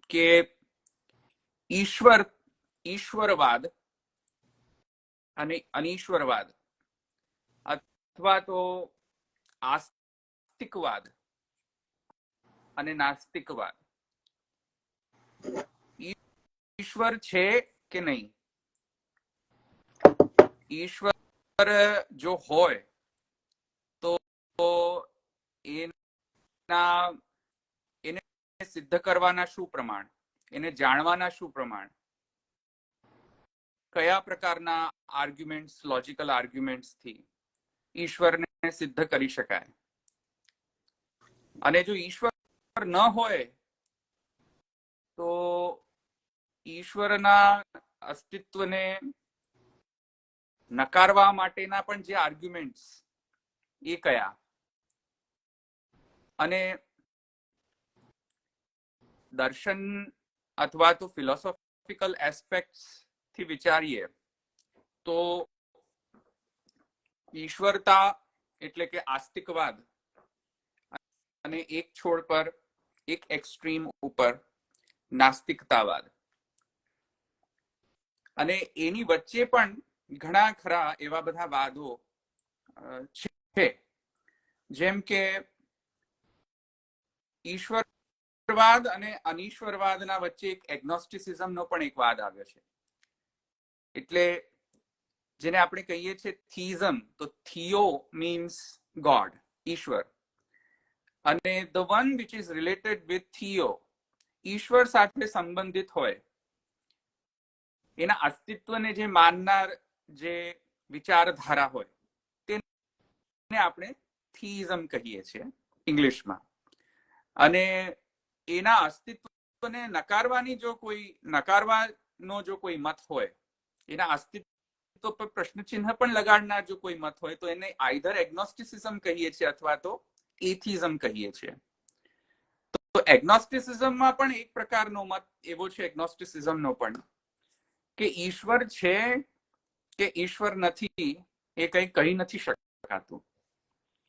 કે ઈશ્વરવાદ અને અનીશ્વરવાદ અથવા તો આસ્તિકવાદ અને નાસ્તિકવાદ, ઈશ્વર છે કે નહીં? ઈશ્વર જો હોય તો એને સિદ્ધ કરવાના શું પ્રમાણ, એને જાણવાના શું પ્રમાણ, કયા પ્રકારના આર્ગ્યુમેન્ટ્સ, લોજિકલ આર્ગ્યુમેન્ટ્સ થી ઈશ્વરને સિદ્ધ કરી શકાય? અને જો ઈશ્વર ન હોય તો ઈશ્વરના અસ્તિત્વને નકારવા માટેના પણ જે આર્ગ્યુમેન્ટ્સ એ કયા? અને દર્શન અથવા તો ફિલોસોફિકલ એસ્પેક્ટ્સ થી વિચારીએ તો ઈશ્વરતા એટલે કે આસ્તિકવાદ અને એક છોડ પર, એક એક્સ્ટ્રીમ ઉપર નાસ્તિકતાવાદ, અને એની વચ્ચે પણ ઘણા ખરા એવા બધા વાદો છે, જેમ કે ઈશ્વરવાદ અને અનીશ્વરવાદના વચ્ચે એક એગ્નોસ્ટિસિઝમનો પણ એક વાદ આવ્યો છે. એટલે જેને આપણે કહીએ છીએ થીઝમ, તો થિયો મીન્સ ગોડ, ઈશ્વર, અને the one which is related with Theo, ઈશ્વર સાથે સંબંધિત હોય, એના અસ્તિત્વને જે માનનાર જે વિચારધારા હોય તેને આપણે થીઇઝમ કહીએ છીએ ઇંગ્લિશમાં. અને એના અસ્તિત્વને નકારવાનો જો કોઈ મત હોય, એના અસ્તિત્વ પર પ્રશ્નચિહ્ન પણ લગાડનાર જો કોઈ મત હોય તો એને આઈધર એગ્નોસ્ટિસિઝમ કહીએ છીએ અથવા તો એથિઝમ કહીએ છીએ. તો એગ્નોસ્ટિસિઝમમાં પણ એક પ્રકારનો મત એવો છે, એગ્નોસ્ટિસિઝમનો પણ, કે ઈશ્વર છે કે ઈશ્વર નથી એ કંઈ કહી નથી શકાતું,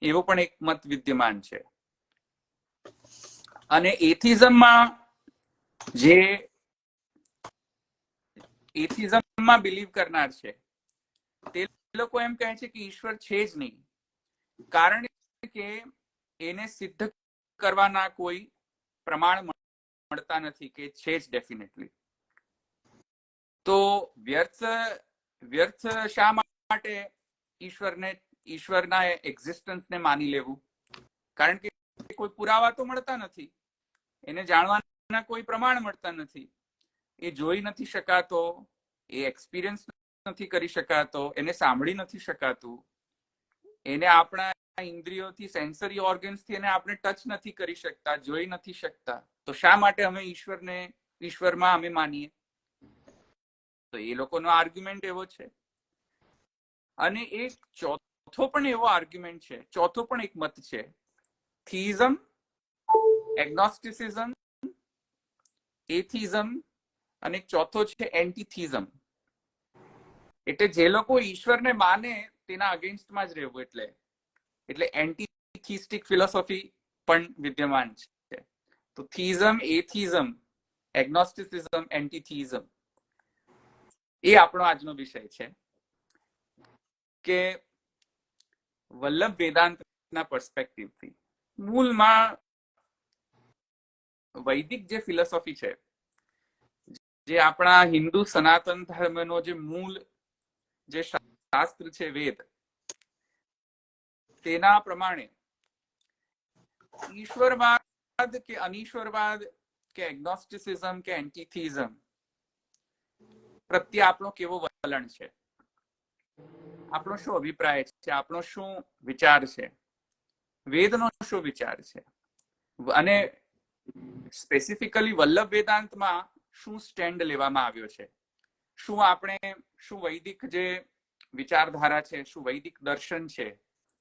એવો પણ એક મત વિદ્યમાન છે. અને એથિઝમમાં બિલીવ કરનાર છે તે લોકો એમ કહે છે કે ઈશ્વર છે જ નહીં, કારણ કે એને સિદ્ધ કરવાના કોઈ પ્રમાણ મળતા નથી કે છે જ ડેફિનેટલી. તો વ્યર્થ શા માટે ઈશ્વરના એક્ઝિસ્ટન્સને માની લેવું? કારણ કે કોઈ પુરાવા તો મળતા નથી, એને જાણવાના કોઈ પ્રમાણ મળતા નથી, એ જોઈ નથી શકાતો, એ એક્સપિરિયન્સ નથી કરી શકાતો, એને સાંભળી નથી શકાતું, એને આપણા ઇન્દ્રિયોથી, સેન્સરી ઓર્ગન્સથી એને આપણે ટચ નથી કરી શકતા, જોઈ નથી શકતા. તો શા માટે અમે ઈશ્વરમાં અમે માનીએ? તો એ લોકોનો આર્ગ્યુમેન્ટ એવો છે. અને એક ચોથો પણ એવો આર્ગ્યુમેન્ટ છે, ચોથો પણ એક મત છે, થીઇઝમ, એગ્નોસ્ટિસિઝમ, એથિઝમ, અને ચોથો છે એન્ટીથીઝમ. એટલે જે લોકો ઈશ્વરને માને તેના અગેન્સ્ટમાં જ રહેવું, એટલે એન્ટીથિસ્ટિક ફિલોસોફી પણ વિદ્યમાન છે. તો થીઇઝમ, એથિઝમ, એગ્નોસ્ટિસિઝમ, એન્ટીથીઝમ એ આપણો આજનો વિષય છે. કે વલ્લભ વેદાંતના પર્સપેક્ટિવથી મૂળમાં વૈદિક જે ફિલોસોફી છે, જે આપણા હિન્દુ સનાતન ધર્મનો જે મૂળ જે શાસ્ત્ર છે, વેદ, તેના પ્રમાણે ઈશ્વરવાદ કે અનીશ્વરવાદ કે એગ્નોસ્ટિસિઝમ કે એન્ટીથીઝમ પ્રત્યે આપણો કેવો વલણ છે, આપણો શું અભિપ્રાય છે, આપણો શું વિચાર છે, વેદનો શું વિચાર છે, અને સ્પેસિફિકલી વલ્લભ વેદાંતમાં શું સ્ટેન્ડ લેવામાં આવ્યો છે, શું વૈદિક જે વિચારધારા છે, શું વૈદિક દર્શન છે,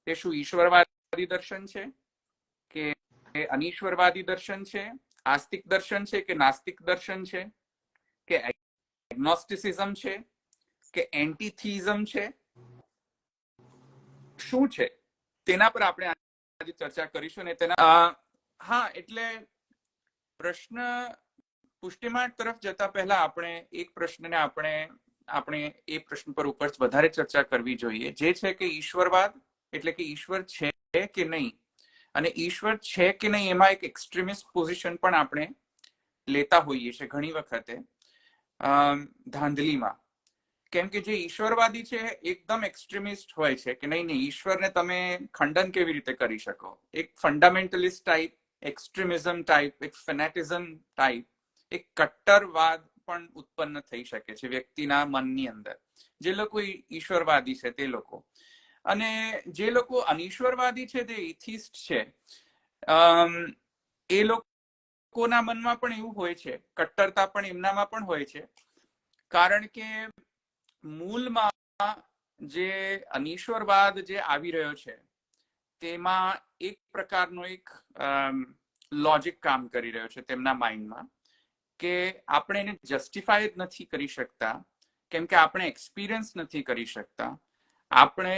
તે શું ઈશ્વરવાદી દર્શન છે કે અનીશ્વરવાદી દર્શન છે, આસ્તિક દર્શન છે કે નાસ્તિક દર્શન છે, કે એગ્નોસ્ટિસિઝમ છે કે એન્ટીથીઝમ છે, શું છે, તેના પર આપણે આજે ચર્ચા કરીશું. ને તેના હા, એટલે પ્રશ્ન પુષ્ટિમાર્ગ તરફ જતા પહેલા આપણે એક પ્રશ્નને આપણે એ પ્રશ્ન પર ઉપર વધારે ચર્ચા કરવી જોઈએ, જે છે કે ઈશ્વરવાદ એટલે કે ઈશ્વર છે કે નહીં, અને ઈશ્વર છે કે નહીં એમાં એક એક્સ્ટ્રીમિસ્ટ પોઝિશન પણ આપણે લેતા હોઈએ છીએ ઘણી વખતે ધાંધલીમાં. કેમ કે જે ઈશ્વરવાદી છે એકદમ એક્સ્ટ્રીમિસ્ટ હોય છે કે નહીં ઈશ્વરને તમે ખંડન કેવી રીતે કરી શકો. એક ફંડામેન્ટલિસ્ટ ટાઈપ, એક્સ્ટ્રીમિઝમ ટાઈપ, એક ફેનેટિઝમ ટાઈપ, એક કટ્ટરવાદ પણ ઉત્પન્ન થઈ શકે છે વ્યક્તિના મનની અંદર, જે લોકો ઈશ્વરવાદી છે તે લોકો. અને જે લોકો અનીશ્વરવાદી છે, તે એથિસ્ટ છે, એ લોકોના મનમાં પણ એવું હોય છે, કટ્ટરતા પણ એમનામાં પણ હોય છે. કારણ કે મૂળમાં જે અનીશ્વરવાદ જે આવી રહ્યો છે તેમાં એક પ્રકારનો એક લોજિક કામ કરી રહ્યો છે તેમના માઇન્ડમાં, કે આપણે એને જસ્ટિફાય જ નથી કરી શકતા કેમ કે આપણે એક્સપિરિયન્સ નથી કરી શકતા. આપણે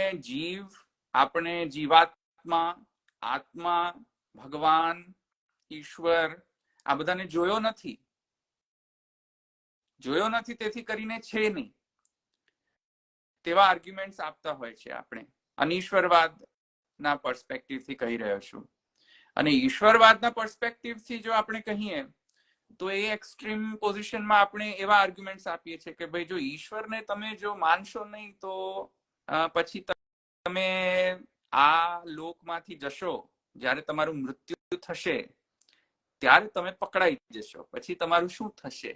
જીવાત્મા, આત્મા, ભગવાન, ઈશ્વર આ બધાને જોયો નથી, તેથી કરીને છે નહીં, તેવા આર્ગ્યુમેન્ટ્સ આપતા હોય છે. આપણે અનીશ્વરવાદના પર્સપેક્ટિવથી કહી રહ્યો છું. અને ઈશ્વરવાદના પર્સપેક્ટિવથી જો આપણે કહીએ તો એ એક્સ્ટ્રીમ પોઝિશનમાં આપણે એવા આર્ગ્યુમેન્ટ્સ આપીએ છીએ કે ભાઈ જો ઈશ્વરને તમે જો માનશો નહીં તો પછી તમે આ લોકમાંથી જશો, જ્યારે તમારું મૃત્યુ થશે ત્યારે તમે પકડાઈ જશો, પછી તમારું શું થશે.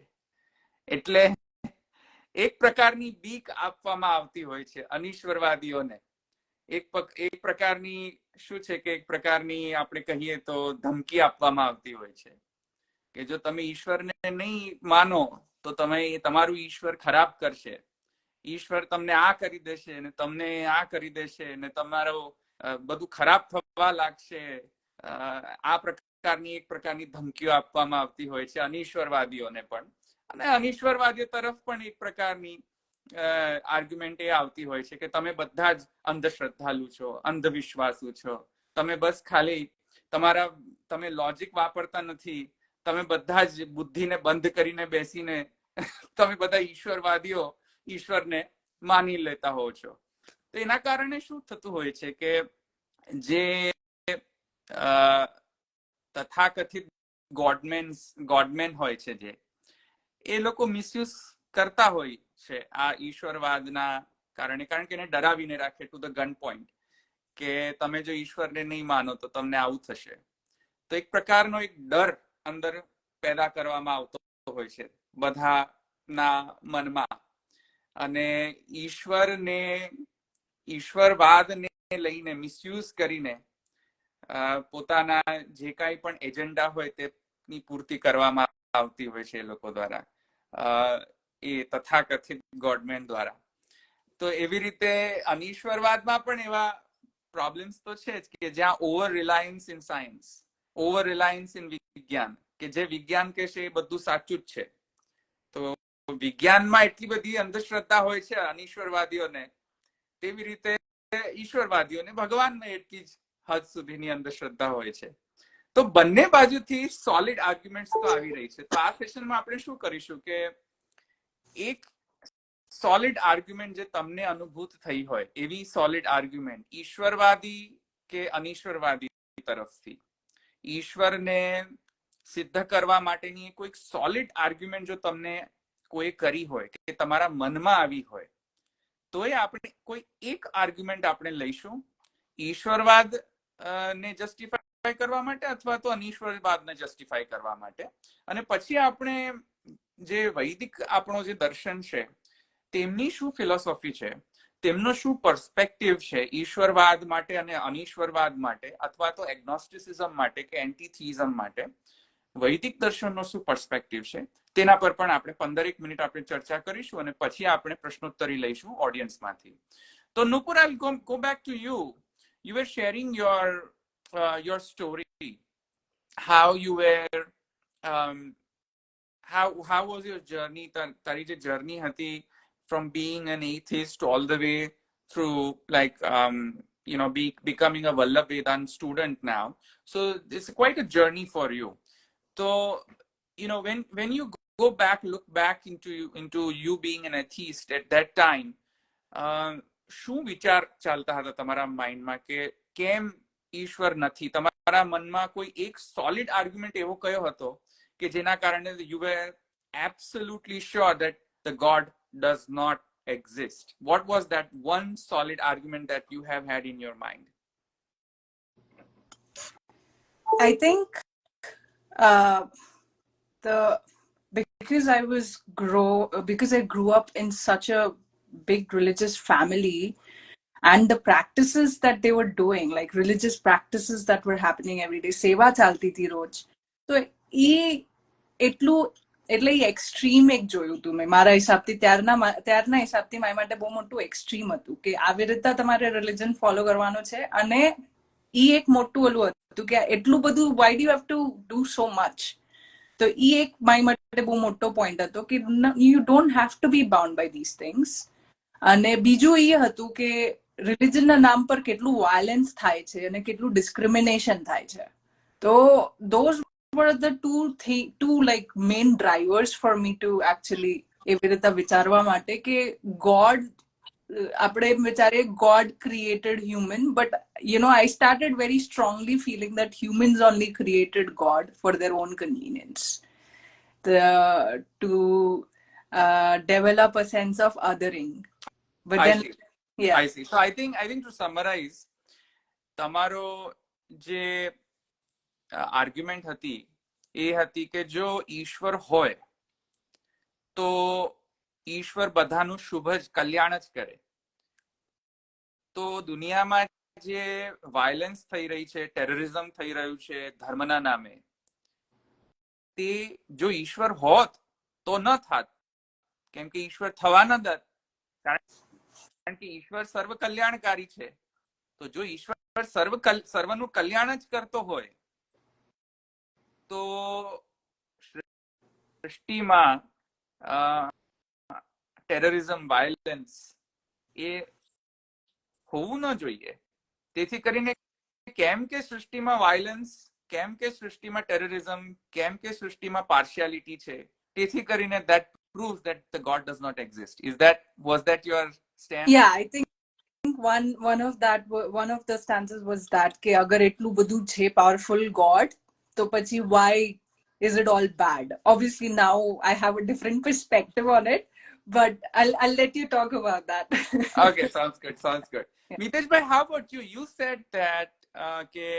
એટલે એક પ્રકારની બીક આપવામાં આવતી હોય છે અનીશ્વરવાદીઓને. એક પ્રકારની શું છે કે એક પ્રકારની આપણે કહીએ તો ધમકી આપવામાં આવતી હોય છે કે જો તમે ઈશ્વરને નહીં માનો તો તમારું ઈશ્વર ખરાબ કરશે, ઈશ્વર તમને આ કરી દેશે ને તમને આ કરી દેશે ને તમારો બધું ખરાબ થવા લાગશે. આ એક પ્રકારની ધમકીઓ આપવામાં આવતી હોય છે અનીશ્વરવાદીઓને પણ. અને અનીશ્વરવાદીઓ તરફ પણ એક પ્રકારની આર્ગ્યુમેન્ટ એ આવતી હોય છે કે તમે બધા જ અંધશ્રદ્ધાળુ છો, અંધવિશ્વાસુ છો, તમે બસ ખાલી તમે લોજિક વાપરતા નથી, તમે બધા જ બુદ્ધિને બંધ કરીને બેસીને તમે બધા ઈશ્વરવાદીઓ ઈશ્વરને માની લેતા હોવ છો. તો એના કારણે શું થતું હોય છે કે જે તથાકથિત ગોડમેન હોય છે, જે એ લોકો મિસયુઝ કરતા હોય છે આ ઈશ્વરવાદના કારણે. કારણ કે એને ડરાવીને રાખે ટુ ધ ગન પોઈન્ટ કે તમે જો ઈશ્વરને નહીં માનો તો તમને આવું થશે. તો એક પ્રકારનો એક ડર અંદર પેદા કરવામાં આવતો હોય છે બધાના મનમાં. અને ઈશ્વરવાદને લઈને મિસયુઝ કરીને પોતાના જે કાંઈ પણ એજન્ડા હોય તેની પૂર્તિ કરવામાં આવતી હોય છે એ લોકો દ્વારા, એ તથાકથિત ગોડમેન દ્વારા. તો એવી રીતે અનીશ્વરવાદમાં પણ એવા પ્રોબ્લેમ્સ તો છે જ કે જ્યાં over Reliance in science, over Reliance in વિજ્ઞાન, કે જે વિજ્ઞાન કે છે એ બધું સાચું જ છે. તો વિજ્ઞાનમાં એટલી બધી અંધશ્રદ્ધા હોય છે અનીશ્વરવાદીઓને, તેવી રીતે ઈશ્વરવાદીઓને ભગવાનમાં એટલી જ હદ સુધીની અંધશ્રદ્ધા હોય છે. તો બંને બાજુથી સોલિડ આર્ગ્યુમેન્ટ્સ તો આવી રહી છે. તો આ સેશનમાં આપણે શું કરીશું કે એક સોલિડ આર્ગ્યુમેન્ટ જે તમને અનુભૂત થઈ હોય એવી સોલિડ આર્ગ્યુમેન્ટ ઈશ્વરવાદી કે અનીશ્વરવાદી તરફથી ઈશ્વરને સિદ્ધ કરવા માટેની કોઈક સોલિડ આર્ગ્યુમેન્ટ જો તમને કોઈ કરી હોય કે તમારા મનમાં આવી હોય તો એ આપણે કોઈ એક આર્ગ્યુમેન્ટ આપણે લઈશું ઈશ્વરવાદ ને જસ્ટિફાય કરવા માટે અથવા તો અનીશ્વરવાદને જસ્ટિફાય કરવા માટે. અને પછી આપણે જે વૈદિક આપણો જે દર્શન છે તેમની શું ફિલોસોફી છે, તેમનો શું પર્સપેક્ટિવ છે ઈશ્વરવાદ માટે અને અનીશ્વરવાદ માટે, અથવા તો એગ્નોસ્ટિસિઝમ માટે કે એન્ટીથિઝમ માટે વૈદિક દર્શનનો શું પર્સપેક્ટિવ છે, તેના પર પણ આપણે 15 મિનિટ આપણે ચર્ચા કરીશું અને પછી આપણે પ્રશ્નોત્તરી લઈશું ઓડિયન્સમાંથી. તો Nupur, I'll go back to you. You were sharing your story, how you were how was your journey, તારી જે જર્ની હતી from being an atheist all the way through like becoming a Vallabh Vedant student now. So it's quite a journey for you. So, when you look back into you being an atheist at that time, શું વિચાર ચાલતા હતા તમારા માઇન્ડમાં કે કેમ ઈશ્વર નથી? તમારા મનમાં કોઈ એક સોલિડ આર્ગ્યુમેન્ટ એવો કયો હતો કે જેના કારણે you were absolutely sure that the God does not exist? What was that one solid argument that you have had in your mind? I think because I grew up in such a big religious family, and the practices that they were doing, like religious practices that were happening every day, seva chalti thi roj, તો એ એટલું એટલે એ extreme એક જોયું હતું મેં મારા હિસાબથી. ત્યારના હિસાબથી મારા માટે બહુ મોટું એક્સ્ટ્રીમ હતું કે આવી રીતે તમારે રિલિજન ફોલો કરવાનો છે, અને એ એક મોટું ઓલું હતું કે એટલું બધું why do have to do so much. તો એ એક મારી માટે બહુ મોટો પોઈન્ટ હતો કે you don't have to be bound by this things. અને બીજું એ હતું કે રિલિજનના નામ પર કેટલું વાયલન્સ થાય છે અને કેટલું ડિસ્ક્રિમિનેશન થાય છે. તો those were the two like main drivers for me to actually એવી રીતે વિચારવા માટે કે ગોડ, આપણે વિચારીએ God created human, but I started very strongly feeling that humans only created God for their own convenience, to develop a sense of othering. But then I see. So I think to summarize, તમારો જે argument હતી એ હતી કે જો ઈશ્વર હોય તો ઈશ્વર બધાનું શુભ જ કલ્યાણ જ કરે. તો દુનિયામાં જે વાયલન્સ થઈ રહી છે, ટેરરિઝમ થઈ રહ્યું છે ધર્મના નામે, તે જો ઈશ્વર હોત તો ન થાત, કેમ કે ઈશ્વર થવા ન દત, કારણ કે ઈશ્વર સર્વ કલ્યાણકારી છે. તો જો ઈશ્વર સર્વનું કલ્યાણ જ કરતો હોય તો સૃષ્ટિમાં ટેરરિઝમ, વાયલન્સ એ હોવું ન જોઈએ. તેથી કરીને કેમ કે સૃષ્ટિમાં વાયલન્સ, કેમ કે સૃષ્ટિમાં ટેરરિઝમ, કેમ કે સૃષ્ટિમાં પાર્શિયાલિટી છે, તેથી કરીને that proves that the God does not exist. Was that your stand? Yeah, I think one of the stances was that કે અગર એટલું બધું છે powerful God, તો પછી why is it all bad? Obviously now I have a different perspective on it, but I'll let you talk about that. Okay, sounds good. Yeah. Mitesh bhai, how about you? You said that કે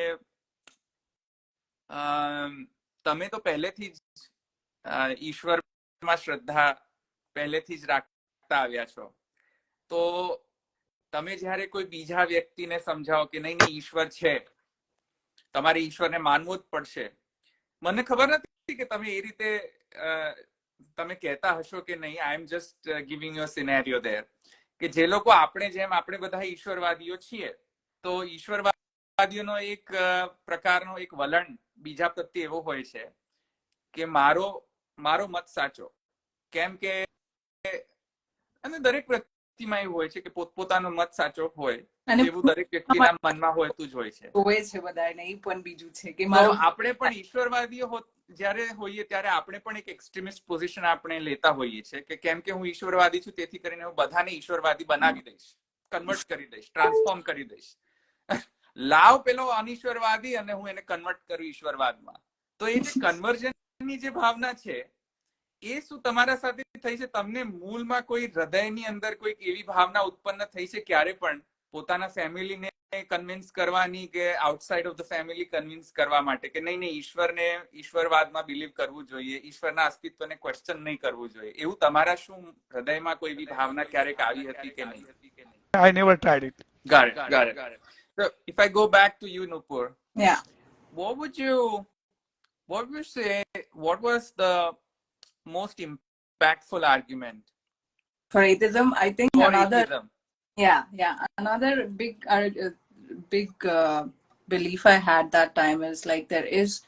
તમે તો પહેલેથી જ ઈશ્વરમાં શ્રદ્ધા પહેલેથી જ રાખતા આવ્યા છો. તો તમે જ્યારે કોઈ બીજા વ્યક્તિને સમજાવો કે નહીં ઈશ્વર છે, તમારે ઈશ્વરને માનવું જ પડશે, મને ખબર નથી કે તમે એ રીતે તમે કહેતા હશો કે નહીં. I am just giving you a scenario there કે જે લોકો આપણે બધા ઈશ્વરવાદીઓ છીએ, તો ઈશ્વરવાદીઓનો એક પ્રકારનો એક વલણ બીજા પ્રત્યે એવો હોય છે કે મારો મત સાચો, કેમ કે અને દરેક વ્યક્તિમાં એવું હોય છે કે પોતપોતાનો મત સાચો હોય, એવું દરેક વ્યક્તિના મનમાં હોતું જ હોય છે. આપણે પણ ઈશ્વરવાદીઓ જ્યારે હોઈએ ત્યારે આપણે પણ એક એક્સ્ટ્રીમિસ્ટ પોઝિશન આપણે લેતા હોઈએ છીએ કે કેમ કે હું ઈશ્વરવાદી છું, તેથી કરીને હું બધાને ઈશ્વરવાદી બનાવી દઈશ, કન્વર્ટ કરી દઈશ, ટ્રાન્સફોર્મ કરી દઈશ. લાવ પેલો અનીશ્વરવાદી અને હું એને કન્વર્ટ કરું ઈશ્વરવાદમાં. તો એ જે કન્વર્ઝનની જે ભાવના છે એ શું તમારા સાથે થઈ છે? તમને મૂળમાં કોઈ હૃદયની અંદર કોઈ એવી ભાવના ઉત્પન્ન થઈ છે ક્યારે પણ પોતાના ફેમિલીને કન્વિન્સ કરવાની કે outside of the family convince કરવા માટે કે નહીં ઈશ્વરને ઈશ્વરવાદમાં બિલીવ કરવું જોઈએ, ઈશ્વરના અસ્તિત્વને ક્વેશ્ચન નહીં કરવું જોઈએ, એવું તમારા શું હૃદયમાં કોઈ એવી ભાવના ક્યારેક આવી હતી કે નહીં? I never tried it. Got it. So if I go back to you, Nupur, yeah, what would you say, what was the most impactful argument for atheism? I think atheism. Another big belief I had that time is like there is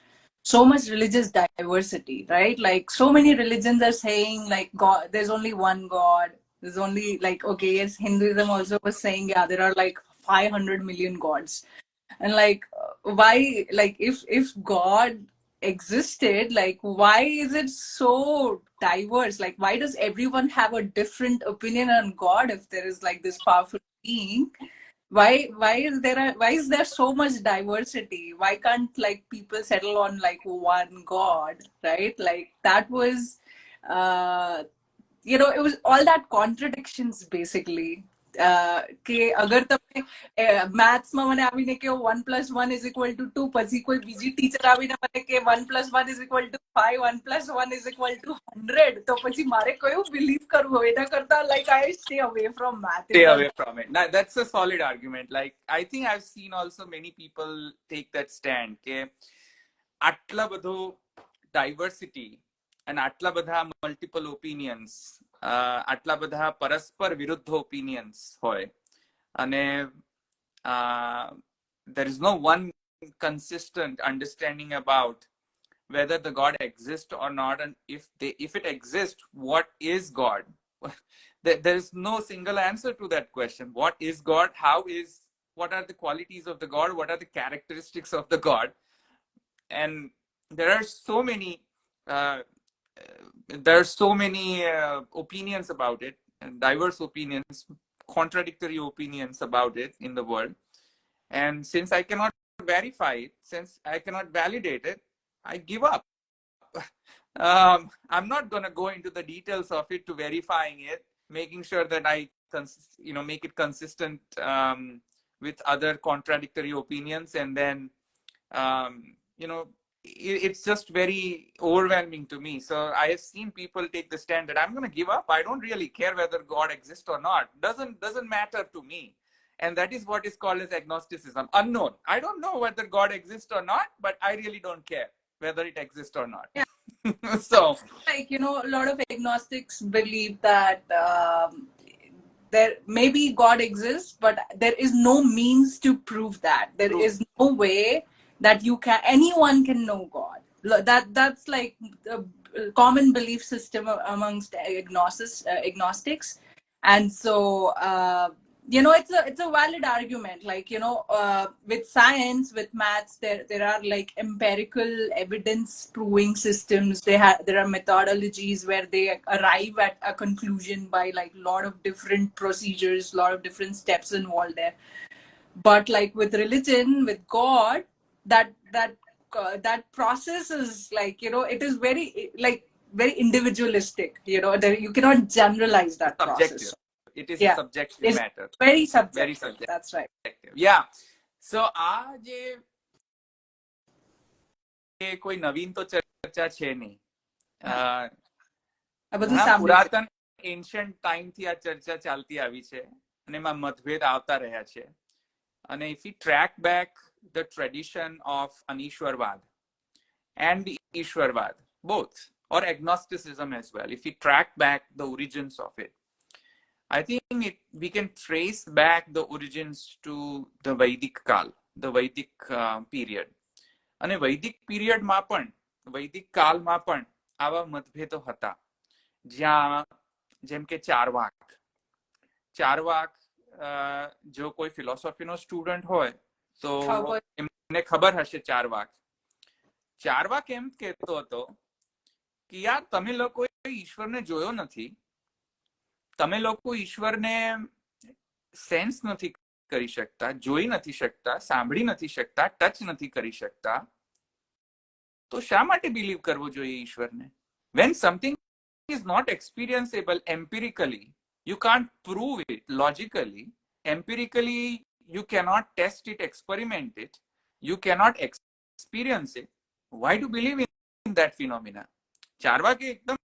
so much religious diversity, right? Like so many religions are saying like God, there's only one God, there's only like, okay, yes, Hinduism also was saying there are like 500 million gods, and like why, like if God existed, like why is it so diverse? Like why does everyone have a different opinion on God if there is like this powerful being? Why is there so much diversity? Why can't like people settle on like one God, right? Like that was uh it was all that contradictions basically. કે અગર તમે મેથ્સમાં મને આવીને કે 1+1 = 2, પછી કોઈ બીજી teacher આવીને મને કે 1+1 = 5, 1+1 = 100, તો પછી મારે કયું બિલીવ કરવું? એના કરતા like I stay away from math. Stay away from it. Now, that's a solid argument. Like, I think I've seen also many people take that stand કે આટલા બધો diversity અને આટલા બધા મલ્ટિપલ ઓપિનિયન્સ, આટલા બધા પરસ્પર વિરુદ્ધ ઓપિનિયન્સ હોય અને there is no one consistent understanding about whether the God exists or not, and if it exists, what is God? There is no single answer to that question. What is God? What are the qualities of the God? What are the characteristics of the God? And there are so many opinions about it, and diverse opinions, contradictory opinions about it in the world. And since I cannot verify it, since I cannot validate it, I give up. I'm not going to go into the details of it to verifying it, making sure that I make it consistent with other contradictory opinions, and then it's just very overwhelming to me. So I have seen people take the stand that I'm going to give up. I don't really care whether God exists or not. Doesn't matter to me. And that is what is called as agnosticism. Unknown. I don't know whether God exists or not, but I really don't care whether it exists or not. Yeah. So, like, a lot of agnostics believe that there maybe God exists, but there is no means to prove that. There is no way that anyone can know God. That's like a common belief system amongst agnostics. And so it's a valid argument. Like with science, with maths, there are like empirical evidence proving systems. There are methodologies where they arrive at a conclusion by like a lot of different procedures, a lot of different steps involved there. But like with religion, with God, that process is like it is very like very individualistic. You cannot generalize that process. It is a subjective matter. Very subjective. That's right. Yeah. So કોઈ નવીન તો ચર્ચા છે નહીં. પુરાતન એન્શન્ટ time થી આ ચર્ચા ચાલતી આવી છે અને એમાં મતભેદ આવતા રહ્યા છે. અને if you track back the tradition of Anishwarvad and the Ishwarvad, both, or agnosticism as well, if you track back the origins of it, I think we can trace back the origins to the Vedic Kal, the Vedic period. And Vedic period માં પણ, Vedic કાલ માં પણ આવા મતભેદો હતા. જેમ કે ચારવાક જો કોઈ ફિલોસોફીનો સ્ટુડન્ટ હોય તો એમને ખબર હશે. ચારવાક એમ કહેતો હતો કે યાર તમે લોકો ઈશ્વરને જોયો નથી, તમે લોકો ઈશ્વરને સેન્સ નથી કરી શકતા, જોઈ નથી શકતા, સાંભળી નથી શકતા, ટચ નથી કરી શકતા, તો શા માટે બિલીવ કરવો જોઈએ ઈશ્વરને? When something is not experienceable empirically, you can't prove it logically. Empirically, you cannot test it, experiment it. You cannot experience it. Why to believe in that phenomena? ચારવાકે એકદમ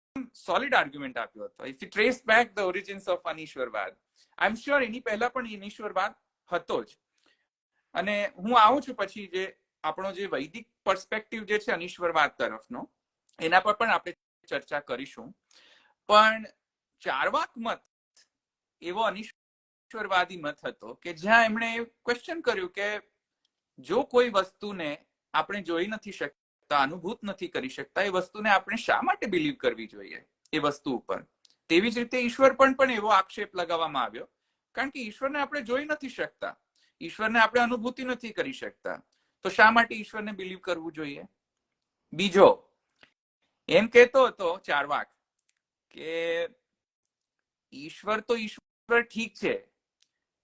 solid argument આપ્યો હતો. If you trace back the origins of Anishwarvad, I'm sure એની પહેલા પણ Anishwarvad હતો જ. અને હું આવું છું પછી જે આપણો જે વૈદિક પર્સપેક્ટિવ જે છે અનીશ્વરવાદ તરફનો, એના પર પણ આપણે ચર્ચા કરીશું. પણ ચારવાક મત એવો અનીશ્વરવાદી મત હતો કે જ્યાં એમણે ક્વેશ્ચન કર્યું કે જો કોઈ વસ્તુને આપણે જોઈ નથી શકતા, અનુભૂત નથી કરી શકતા, એ વસ્તુને આપણે શા માટે બિલીવ કરવી જોઈએ એ વસ્તુ ઉપર? તેવી જ રીતે ઈશ્વર પણ એવો આક્ષેપ લગાવવામાં આવ્યો, કારણ કે ઈશ્વરને આપણે જોઈ નથી શકતા, ઈશ્વરને આપણે અનુભૂતિ નથી કરી શકતા, તો શા માટે ઈશ્વરને બિલીવ કરવું જોઈએ? બીજો એમ કહેતો હતો ચાર્વાક કે ઈશ્વર તો ઈશ્વર ઠીક છે,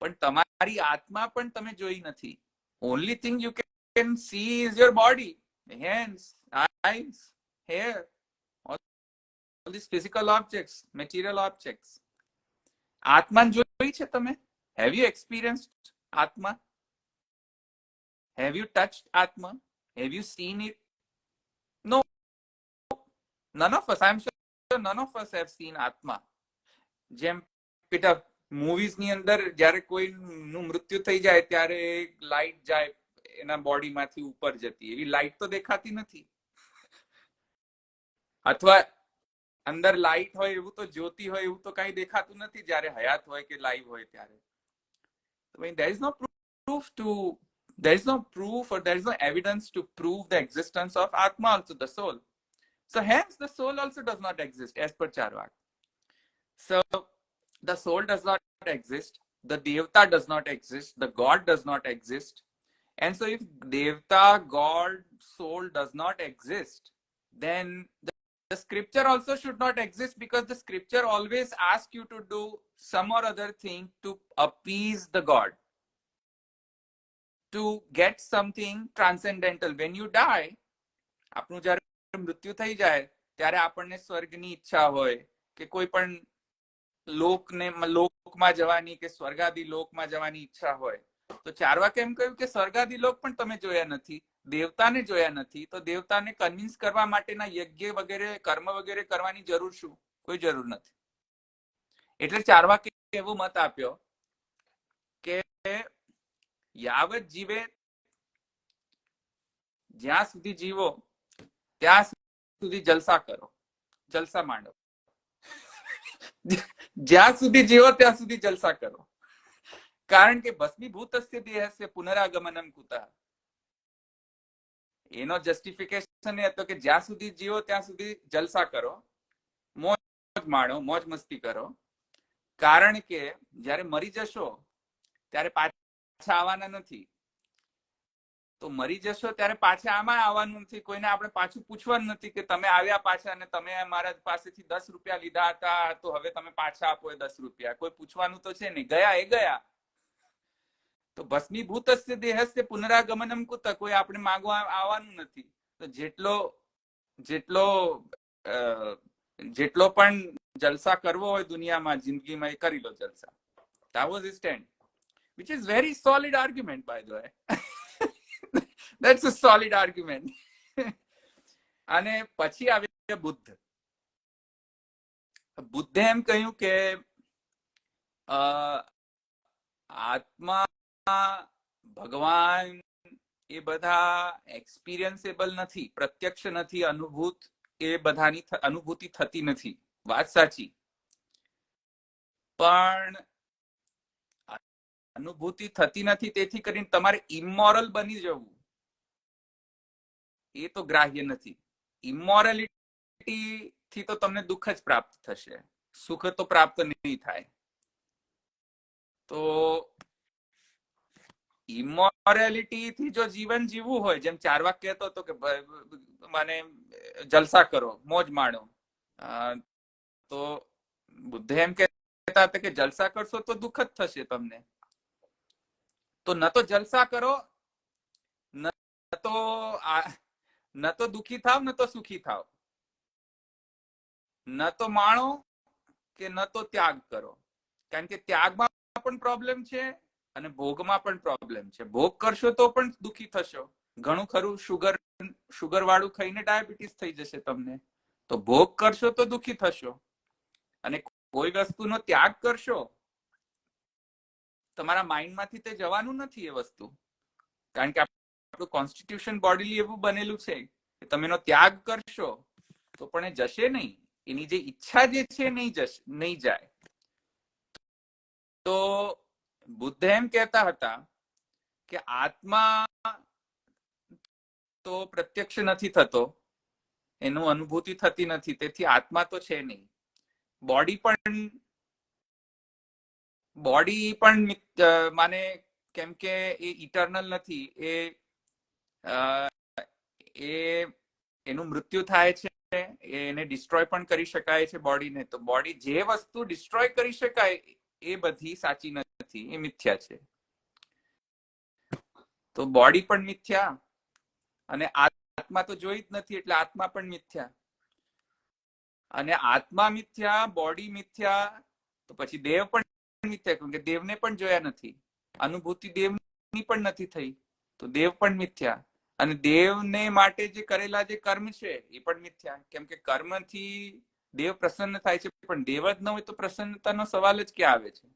પણ તમારી આત્મા પણ તમે જોઈ નથી. Only thing you can see is your body, hands, eyes, hair, all this physical objects, material objects. આત્મા જોઈ છે તમે? હેવ યુ એક્સપિરિયન્સ્ડ આત્મા? હેવ યુ ટચ્ડ આત્મા? Have you seen it? No. None of us, I'm sure none of us have seen આત્મા. જેમ પેટા movies ની અંદર જયારે કોઈનું મૃત્યુ થઈ જાય ત્યારે લાઈટ જાય એના બોડીમાંથી ઉપર જતી, એવી લાઈટ તો દેખાતી નથી. અથવા અંદર લાઈટ હોય એવું તો જ્યોતિ હોય એવું તો કઈ દેખાતું નથી જયારે હયાત હોય કે લાઈવ હોય ત્યારે. there is no proof to there is no proof or there is no evidence to prove the existence of atma, also the soul. So hence the soul also does not exist as per Charvak. So the soul does not exist, the devta does not exist, the god does not exist. And so if devta, god, soul does not exist, then the scripture also should not exist, because the scripture always asks you to do some or other thing to appease the god, to get something transcendental. When you die, આપણું જ્યારે મૃત્યુ થઈ જાય ત્યારે આપણને સ્વર્ગની ઈચ્છા હોય કે કોઈ પણ લોકમાં જવાની કે સ્વર્ગાદી લોકમાં જવાની ઈચ્છા હોય. તો ચાર્વાકે એમ કહ્યું કે સ્વર્ગાદી લોક પણ તમે જોયા નથી, દેવતાને જોયા નથી, તો દેવતાને કન્વિન્સ કરવા માટેના યજ્ઞ વગેરે કર્મ વગેરે કરવાની જરૂર શું? કોઈ જરૂર નથી. એટલે ચાર્વાકે એવો મત આપ્યો કે યાવત જીવે, જ્યાં સુધી જીવો ત્યાં સુધી જલસા કરો, જલસા માંડો. જ્યાં સુધી જીવો ત્યાં સુધી જલસા કરો. કારણ કે ભસ્મીભૂતસ્ય દેહસ્ય પુનરાગમનમ કુતઃ. એનો જસ્ટિફિકેશન એ હતો કે જ્યાં સુધી જીવો ત્યાં સુધી જલસા કરો, મોજ માણો, મોજ મસ્તી કરો. કારણ કે જ્યારે મરી જશો ત્યારે પાછા આવવાના નથી. તો મરી જશો ત્યારે પાછા આમાં આવવાનું નથી. કોઈને આપણે પાછું પૂછવાનું નથી કે તમે આવ્યા પાછા અને તમે મારા પાસેથી 10 રૂપિયા લીધા હતા તો હવે તમે પાછા આપો એ 10 રૂપિયા. કોઈ પૂછવાનું તો છે નહીં. ગયા એ ગયા. તો ભસ્મીભૂતસ્ય દેહસ્ય પુનરાગમનમ કુતઃ. કોઈ આપણે માંગવા આવવાનું નથી. તો જેટલો પણ જલસા કરવો હોય દુનિયામાં, જિંદગીમાં, એ કરી લો જલસા. That was his stand, which is very solid argument, by the way. That's a solid argument. અને પછી આવે બુદ્ધ. બુદ્ધે એમ કહ્યું કે આત્મા, ભગવાન એ બધા એક્સપિરિયન્સેબલ નથી, પ્રત્યક્ષ નથી, એ બધાની અનુભૂતિ થતી નથી. વાત સાચી. પણ અનુભૂતિ થતી નથી તેથી કરીને તમારે ઇમોરલ બની જવું એ તો ગ્રાહ્ય નથી. ઇમોરાલિટી થી તો તમને દુઃખ જ પ્રાપ્ત થશે, સુખ તો પ્રાપ્ત નહીં થાય. તો ઇમોરાલિટી થી જો જીવન જીવવું હોય, જેમ ચાર્વાક કહેતો હતો કે મને જલસા કરો, મોજ માણો, તો બુદ્ધ એમ કહેતા હતા કે જલસા કરશો તો દુઃખ જ થશે તમને. તો ન તો જલસા કરો, ન તો દુઃખી થાવ, ન તો સુખી થાવ. ન તો માણો કે ન તો ત્યાગ કરો. કારણ કે ત્યાગમાં પણ પ્રોબ્લેમ છે અને ભોગમાં પણ પ્રોબ્લેમ છે. ભોગ કરશો તો પણ દુઃખી થશો. ઘણું ખરું શુગર વાળું ખાઈને ડાયાબિટીસ થઈ જશે તમને. તો ભોગ કરશો તો દુઃખી થશો. અને કોઈ વસ્તુનો ત્યાગ કરશો, તમારા માઇન્ડમાંથી તે જવાનું નથી એ વસ્તુ. કારણ કે આપણું કોન્સ્ટિટ્યુશન બોડીલી એવું બનેલું છે કે તમે એનો ત્યાગ કરશો તો પણ એ જશે નહીં. એની જે ઈચ્છા જે છે નહીં જાય. તો બુદ્ધ એમ કહેતા હતા કે આત્મા તો પ્રત્યક્ષ નથી થતો, એનું અનુભૂતિ થતી નથી, તેથી આત્મા તો છે નહીં. બોડી પણ માને કેમ કે એ ઇટર્નલ નથી, એ એનું મૃત્યુ થાય છે, એને ડિસ્ટ્રોય પણ કરી શકાય છે બોડીને. તો બોડી જે વસ્તુ ડિસ્ટ્રોય કરી શકાય એ બધી સાચી નથી, એ મિથ્યા છે. તો બોડી પણ મિથ્યા અને આત્મા તો જોઈ જ નથી એટલે આત્મા પણ મિથ્યા. અને આત્મા મિથ્યા, બોડી મિથ્યા, તો પછી દેવ પણ મિથ્યા, કેમ કે દેવને પણ જોયા નથી, અનુભૂતિ દેવની પણ નથી થઈ, તો દેવ પણ મિથ્યા. અને દેવને માટે જે કરેલા જે કર્મ છે એ પણ મિથ્યા, કેમ કે કર્મથી દેવ પ્રસન્ન થાય છે, પણ દેવ જ ન હોય તો પ્રસન્નતાનો સવાલ જ ક્યાં આવે છે?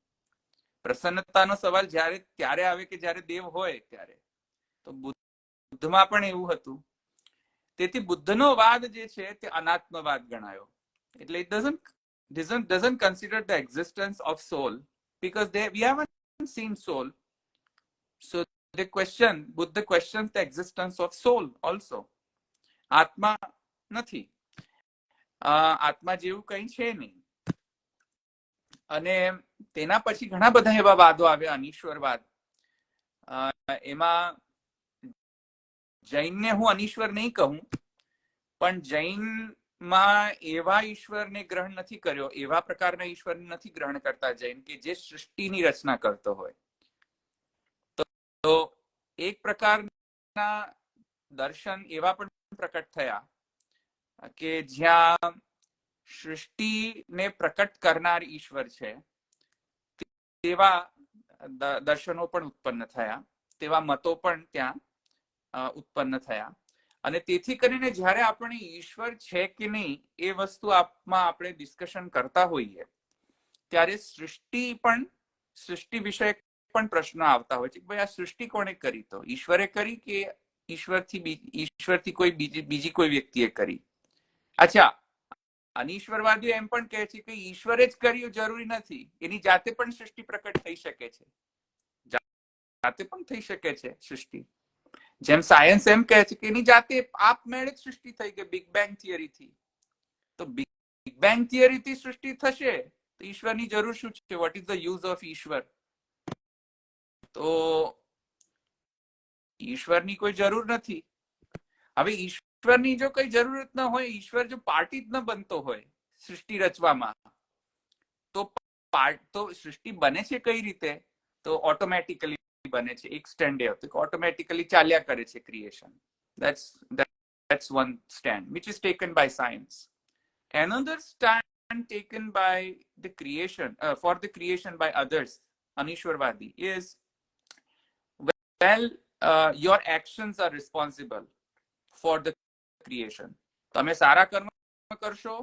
પ્રસન્નતાનો સવાલ ત્યારે આવે કે જ્યારે દેવ હોય ત્યારે. તો બુદ્ધમાં પણ એવું હતું. તેથી બુદ્ધનો વાદ જે છે તે અનાત્મવાદ ગણાયો. એટલે it doesn't consider the existence of soul because we haven't seen soul. So Buddha questions the existence of soul also. આત્મા નથી, આત્મા જેવું કઈ છે નહીં. અને તેના પછી ઘણા બધા એવા વાદો આવ્યા, અનીશ્વરવાદ. એમાં જૈનને હું અનીશ્વર નહીં કહું, પણ જૈનમાં એવા ઈશ્વરને ગ્રહણ નથી કર્યો, એવા પ્રકારના ઈશ્વરને નથી ગ્રહણ કરતા જૈન કે જે સૃષ્ટિની રચના કરતો હોય. તો એક પ્રકારના દર્શન એવા પણ પ્રકટ થયા કે જ્યાં સૃષ્ટિને પ્રકટ કરનાર ઈશ્વર છે તેવા દર્શનો પણ ઉત્પન્ન થયા, તેવા મતો પણ ત્યાં ઉત્પન્ન થયા. અને તેથી કરીને જ્યારે આપણે ઈશ્વર છે કે નહીં એ વસ્તુમાં આપણે ડિસ્કશન કરતા હોઈએ ત્યારે સૃષ્ટિ વિષય પણ પ્રશ્ન આવતા હોય છે કે ભાઈ આ સૃષ્ટિ કોણે કરી? તો ઈશ્વરે કરી કે ઈશ્વરથી કોઈ બીજી કોઈ વ્યક્તિએ કરી? અચ્છા, અનીશ્વરવાદીઓ એમ પણ કહે છે કે ઈશ્વરે જ કર્યું જરૂરી નથી, એની જાતે પણ સૃષ્ટિ પ્રકટ થઈ શકે છે, જાતે પણ થઈ શકે છે સૃષ્ટિ. જેમ સાયન્સ એમ કહે છે કે એની જાતે આપમેળે જ સૃષ્ટિ થઈ ગઈ બિગ બેંગ થિયરીથી. તો બિગ બેંગ થિયરીથી સૃષ્ટિ થશે તો ઈશ્વરની જરૂર શું છે? What is the use of ઈશ્વર? તો ઈશ્વરની કોઈ જરૂર નથી. હવે ઈશ્વરની જો કઈ જરૂરત ન હોય, ઈશ્વર જો પાર્ટી જ ન બનતો હોય સૃષ્ટિ રચવામાં, તો સૃષ્ટિ બને છે કઈ રીતે? તો ઓટોમેટિકલી બને છે, એક્સટેન્ડ ઓટોમેટિકલી ચાલ્યા કરે છે creation. That's one stand which is taken by science. Another stand taken by the creation for the creation by others, Anishwarvadi, is your actions are responsible for the creation. તમે સારા કર્મ કરશો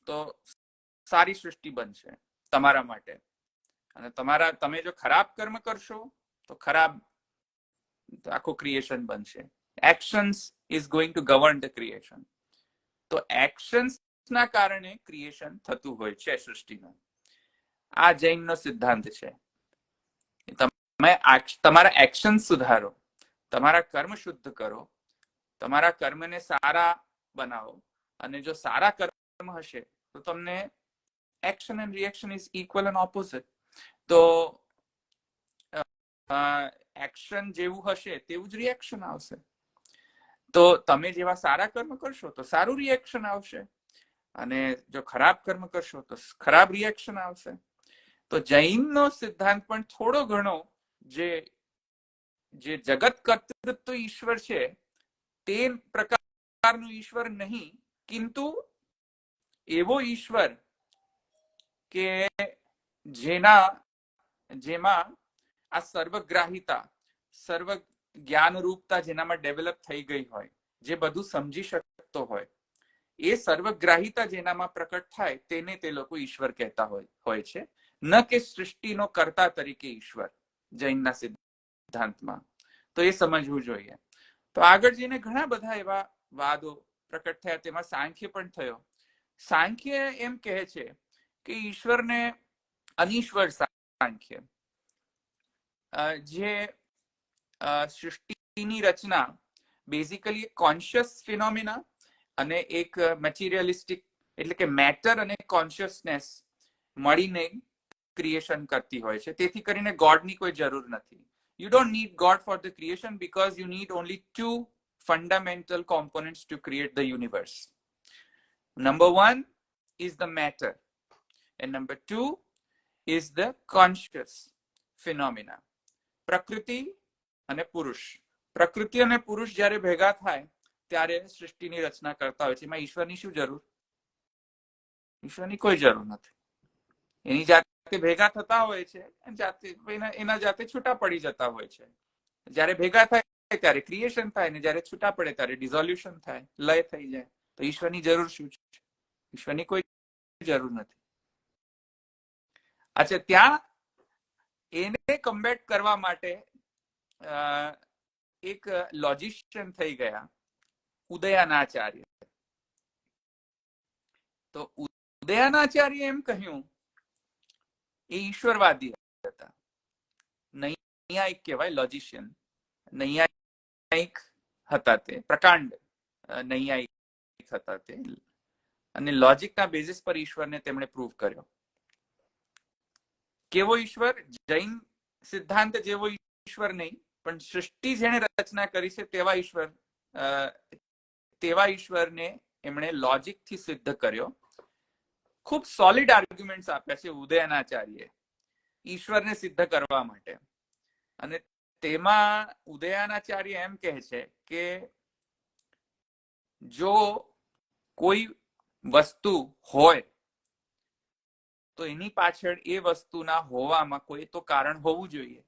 તો સારી સૃષ્ટિ બનશે તમારા માટે, અને તમે જો ખરાબ કર્મ કરશો તો ખરાબ આખું ક્રિએશન બનશે. Actions is going to govern the creation. તો એક્શન્સ ના કારણે ક્રિએશન થતું હોય છે સૃષ્ટિનું. આ જૈનનો સિદ્ધાંત છે. તમે તમારા એક્શન સુધારો, તમારા કર્મ શુદ્ધ કરો, તમારા કર્મને સારા બનાવો, અને જો સારા કર્મ હશે તો તમને action and reaction is equal and opposite. તો એક્શન જેવું હશે તેવું જ રિએક્શન આવશે. તો તમે જેવા સારા કર્મ કરશો તો સારું રિએક્શન આવશે, અને જો ખરાબ કર્મ કરશો તો ખરાબ રિએક્શન આવશે. તો જૈનનો સિદ્ધાંત પણ થોડો ઘણો જે જગત કર્તૃત્વ ઈશ્વર છે તે પ્રકારનું ઈશ્વર નહીં, કિંતુ એવો ઈશ્વર કે જેમાં આ સર્વગ્રાહિતા, સર્વ જ્ઞાન રૂપતા જેનામાં ડેવલપ થઈ ગઈ હોય, જે બધું સમજી શકતો હોય, એ સર્વગ્રાહિતા જેનામાં પ્રકટ થાય તેને તે લોકો ઈશ્વર કહેતા હોય છે, ન કે સૃષ્ટિનો કર્તા તરીકે ઈશ્વર જૈનના સિદ્ધાંતમાં. તો એ સમજવું જોઈએ. તો આગળ જઈને ઘણા બધા એવા વાદો પ્રકટ થયા, તેમાં સાંખ્ય પણ થયો. સાંખ્ય એમ કહે છે કે ઈશ્વરને અનીશ્વર સાંખ્ય, જે સૃષ્ટિની રચના બેઝિકલી કોન્શિયસ ફિનોમિના અને એક મટીરિયલિસ્ટિક એટલે કે મેટર અને કોન્શિયસનેસ મળીને ક્રિએશન કરતી હોય છે. તેથી કરીને ગોડની કોઈ જરૂર નથી. You don't need God for the creation because you need only two fundamental components to create the universe. Number one is the matter, and number two is the conscious phenomena. પ્રકૃતિ અને પુરુષ, પ્રકૃતિ અને પુરુષ જ્યારે ભેગા થાય ત્યારે સૃષ્ટિની રચના કરતા હોય છે. એમાં ઈશ્વરની શું જરૂર? ઈશ્વરની કોઈ જરૂર નથી. એની જાતે ભેગા થતા હોય છે, એના જાતે છૂટા પડી જતા હોય છે. જ્યારે ભેગા થાય ત્યારે ક્રિએશન થાય, ને જ્યારે છૂટા પડે ત્યારે ડિઝોલ્યુશન થાય, લય થઈ જાય. તો ઈશ્વરની જરૂર શું છે? ઈશ્વરની કોઈ જરૂર નથી. અચ્છા, ત્યાં એને કમ્બેટ કરવા માટે એક લોજિશિયન થઈ ગયા, ઉદયનાચાર્ય. તો ઉદયનાચાર્ય એમ કહ્યું, એ ઈશ્વરવાદી હતા. નૈયાયિક કહેવાય, લોજિશિયન નૈયાયિક હતા. તે પ્રકાંડ નૈયાયિક હતા તે, અને લોજિકના બેઝિસ પર ઈશ્વરને તેમણે પ્રૂવ કર્યો. કેવો ઈશ્વર? જૈન સિદ્ધાંત જેવો ઈશ્વર નહીં, પણ સૃષ્ટિ જેને રચના કરી છે તેવા ઈશ્વરને એમણે લોજિકથી સિદ્ધ કર્યો. ખૂબ સોલિડ આર્ગ્યુમેન્ટ્સ આપ્યા છે ઉદયનાચાર્યએ ઈશ્વરને સિદ્ધ કરવા માટે. અને તેમાં ઉદયનાચાર્ય એમ કહે છે કે જો કોઈ વસ્તુ હોય તો એની પાછળ એ વસ્તુના હોવામાં કોઈ તો કારણ હોવું જોઈએ.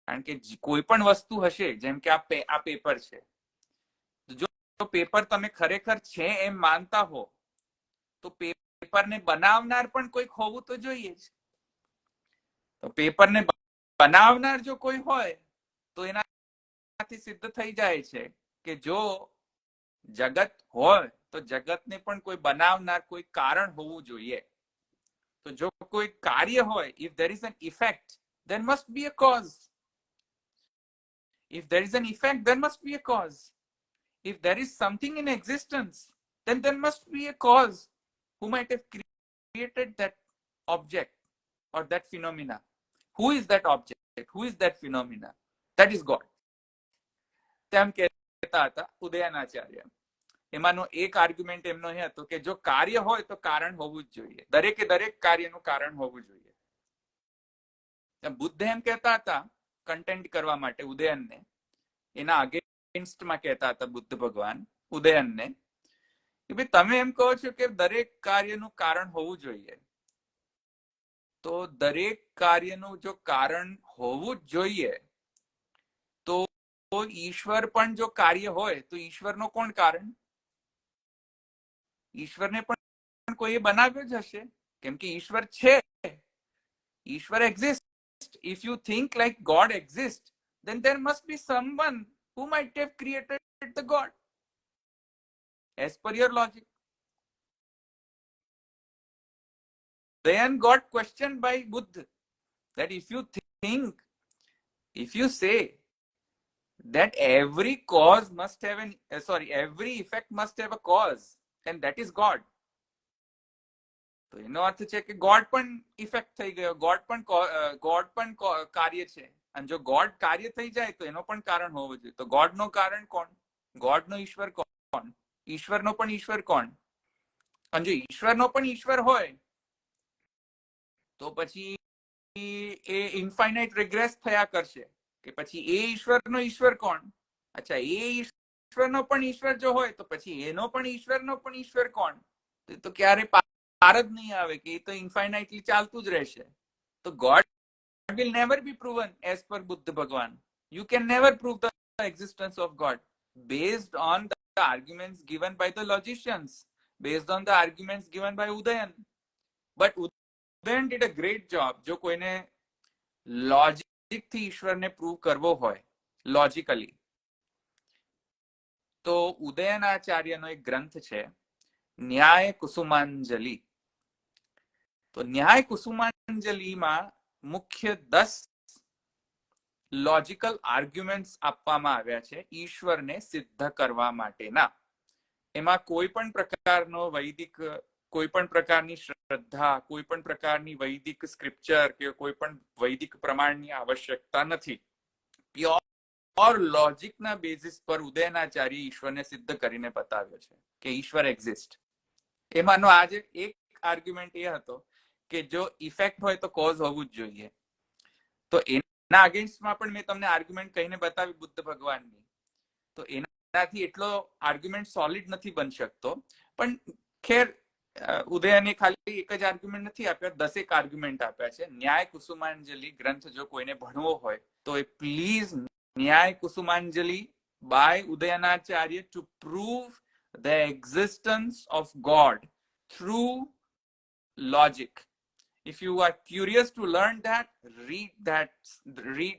કારણ કે કોઈ પણ વસ્તુ હશે, જેમ કે આ પેપર છે, જો પેપર તમે ખરેખર છે એમ માનતા હો તો પેપરને બનાવનાર પણ કોઈક હોવું તો જોઈએ જ. તો પેપરને બનાવનાર જો કોઈ હોય તો એનાથી સિદ્ધ થઈ જાય છે કે જો જગત હોય તો જગતને પણ કોઈ બનાવનાર કોઈ કારણ હોવું જોઈએ. તો જો કોઈ કાર્ય હોય, if there is an effect, there must be a cause. If there is an effect, there must be a cause. If there is something in existence, then there must be a cause who might have created that object or that phenomena. Who is that object? Who is that phenomena? That is God. તેમ કહેતા હતા ઉદયનાચાર્ય. એમાંનો એક argument એમનો એ હતો કે જો કાર્ય હોય તો કારણ હોવું જ જોઈએ. દરેકે દરેક કાર્યનું કારણ હોવું જોઈએ. બુદ્ધ એમ કહેતા હતા કન્ટેન્ટ કરવા માટે ઉદયનને, એના અગેન્સ્ટમાં કહેતા હતા બુદ્ધ ભગવાન ઉદયનને કે ભાઈ તમે એમ કહો છો કે દરેક કાર્યનું કારણ હોવું જોઈએ, તો દરેક કાર્યનું જો કારણ હોવું જ જોઈએ તો ઈશ્વર પણ જો કાર્ય હોય તો ઈશ્વરનો કોણ કારણ? ઈશ્વરને પણ કોઈ બનાવ્યો જ હશે, કેમ કે ઈશ્વર છે. ઈશ્વર exist. If you think like God exists, then there must be someone who might have created the God. As per your logic. Then got questioned by Buddha that if you say that every cause must have every effect must have a cause, and that is God. તો એનો અર્થ છે કે God પણ effect થઈ ગયો, God પણ કાર્ય છે. અને જો ગોડ કાર્ય થઈ જાય તો એનો પણ કારણ હોવું જોઈએ. તો ગોડનો કારણ કોણ? ગોડનો ઈશ્વર કોણ? ઈશ્વરનો પણ ઈશ્વર કોણ? અને જો ઈશ્વરનો પણ ઈશ્વર હોય તો પછી એ ઇન્ફાઇનાઇટ રિગ્રેસ થયા કરશે કે પછી એ ઈશ્વરનો ઈશ્વર કોણ? અચ્છા, એ ઈશ્વરનો પણ ઈશ્વર જો હોય તો પછી એનો પણ ઈશ્વરનો પણ ઈશ્વર કોણ? તો ક્યારે પાર જ નહીં આવે કે એ તો ઇન્ફાઇનાઇટલી ચાલતું જ રહેશે. તો God will never be proven as per Buddha Bhagwan. You can never prove the existence of God based on the arguments given by the logicians, based on the arguments given by Udayan. But Udayan did a great job. જો કોઈને લોજિકથી ઈશ્વરને prove કરવો હોય logically, તો ઉદયનાચાર્યનો એક ગ્રંથ છે ન્યાય કુસુમાંજલિ. તો ન્યાય કુસુમાંજલિમાં મુખ્ય 10 લોજિકલ આર્ગ્યુમેન્ટ્સ આપવામાં આવ્યા છે ઈશ્વરને સિદ્ધ કરવા માટેના. એમાં કોઈ પણ પ્રકારનો વૈદિક, કોઈ પણ પ્રકારની શ્રદ્ધા, કોઈ પણ પ્રકારની વૈદિક સ્ક્રિપ્ચર કે કોઈ પણ વૈદિક પ્રમાણની આવશ્યકતા નથી. પ્યોર લોજિકના બેઝિસ પર ઉદયનાચાર્ય ઈશ્વરને સિદ્ધ કરીને બતાવ્યો છે કે ઈશ્વર એક્ઝિસ્ટ. એમાંનો આજે એક આર્ગ્યુમેન્ટ એ હતો કે જો ઇફેક્ટ હોય તો કોઝ હોવું જ જોઈએ. તો એના અગેન્સ્ટમાં પણ મેં તમને આર્ગ્યુમેન્ટ કહીને બતાવી બુદ્ધ ભગવાનની. તો એનાથી એટલો આર્ગ્યુમેન્ટ સોલિડ નથી બની શકતો. પણ ખેર ઉદયને ખાલી એક જ આર્ગ્યુમેન્ટ નથી આપ્યા, 10 આર્ગ્યુમેન્ટ આપ્યા છે. ન્યાય કુસુમાંજલિ ગ્રંથ જો કોઈને ભણવો હોય તો એ please Nyaya Kusumanjali by Udayanacharya to prove the existence of God through logic. If you are curious to learn that, read